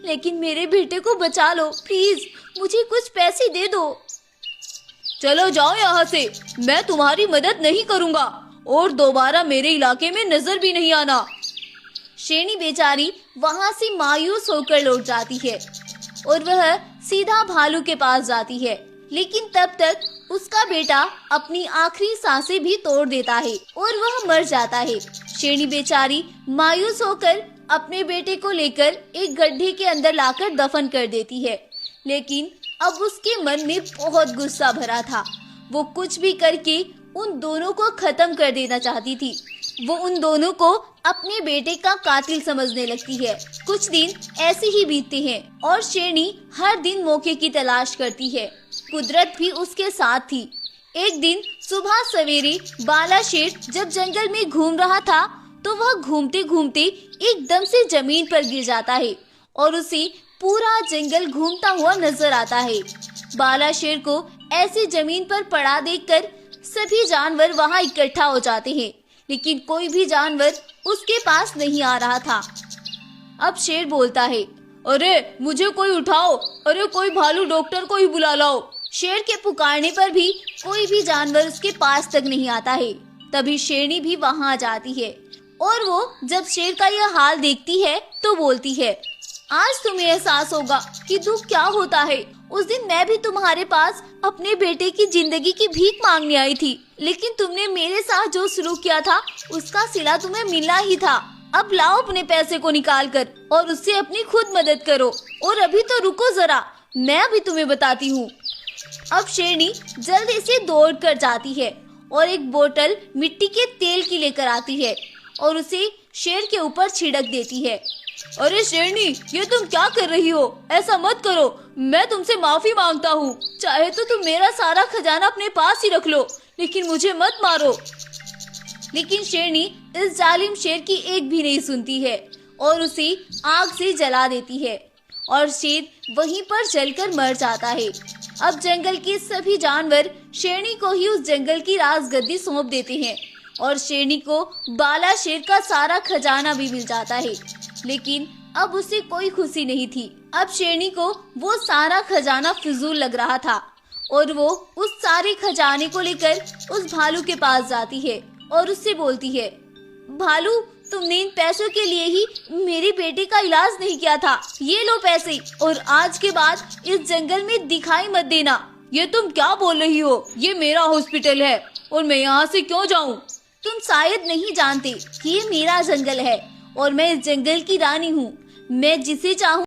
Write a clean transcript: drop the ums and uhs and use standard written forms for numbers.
लेकिन मेरे बेटे को बचा लो प्लीज, मुझे कुछ पैसे दे दो। चलो जाओ यहाँ से, मैं तुम्हारी मदद नहीं करूँगा और दोबारा मेरे इलाके में नजर भी नहीं आना। शेरनी बेचारी वहाँ से मायूस होकर लौट जाती है और वह सीधा भालू के पास जाती है, लेकिन तब तक उसका बेटा अपनी आखिरी सांसें भी तोड़ देता है और वह मर जाता है। शेरनी बेचारी मायूस होकर अपने बेटे को लेकर एक गड्ढे के अंदर लाकर दफन कर देती है, लेकिन अब उसके मन में बहुत गुस्सा भरा था। वो कुछ भी करके उन दोनों को खत्म कर देना चाहती थी। वो उन दोनों को अपने बेटे का कातिल समझने लगती है। कुछ दिन ऐसे ही बीतते हैं और शेरनी हर दिन मौके की तलाश करती है। कुदरत भी उसके साथ थी। एक दिन सुबह सवेरे बाला शेर जब जंगल में घूम रहा था तो वह घूमते घूमते एकदम से जमीन पर गिर जाता है और उसे पूरा जंगल घूमता हुआ नजर आता है। बाला शेर को ऐसे जमीन पर पड़ा देखकर सभी जानवर वहां इकट्ठा हो जाते हैं, लेकिन कोई भी जानवर उसके पास नहीं आ रहा था। अब शेर बोलता है, अरे मुझे कोई उठाओ, अरे कोई भालू डॉक्टर को ही बुला लाओ। शेर के पुकारने पर भी कोई भी जानवर उसके पास तक नहीं आता है। तभी शेरनी भी वहां आ जाती है और वो जब शेर का यह हाल देखती है तो बोलती है, आज तुम्हें एहसास होगा कि दुख क्या होता है। उस दिन मैं भी तुम्हारे पास अपने बेटे की जिंदगी की भीख मांगने आई थी, लेकिन तुमने मेरे साथ जो सलूक किया था उसका सिला तुम्हें मिलना ही था। अब लाओ अपने पैसे को निकाल कर और उससे अपनी खुद मदद करो। और अभी तो रुको जरा, मैं अभी तुम्हें बताती हूँ। अब शेरनी जल्दी से दौड़ कर जाती है और एक बोतल मिट्टी के तेल की लेकर आती है और उसे शेर के ऊपर छिड़क देती है। अरे शेरनी, ये तुम क्या कर रही हो? ऐसा मत करो, मैं तुमसे माफी मांगता हूँ। चाहे तो तुम मेरा सारा खजाना अपने पास ही रख लो, लेकिन मुझे मत मारो। लेकिन शेरनी इस जालिम शेर की एक भी नहीं सुनती है और उसे आग से जला देती है और शेर वहीं पर जलकर मर जाता है। अब जंगल के सभी जानवर शेरनी को ही उस जंगल की राजगद्दी सौंप देते हैं और शेरनी को बाला शेर का सारा खजाना भी मिल जाता है, लेकिन अब उसे कोई खुशी नहीं थी। अब शेरनी को वो सारा खजाना फिजूल लग रहा था और वो उस सारे खजाने को लेकर उस भालू के पास जाती है और उससे बोलती है, भालू, तुमने इन पैसों के लिए ही मेरे बेटे का इलाज नहीं किया था। ये लो पैसे और आज के बाद इस जंगल में दिखाई मत देना। ये तुम क्या बोल रही हो? ये मेरा हॉस्पिटल है और मैं यहाँ से क्यों जाऊँ? तुम शायद नहीं जानते कि ये मेरा जंगल है और मैं इस जंगल की रानी हूँ। मैं जिसे चाहूँ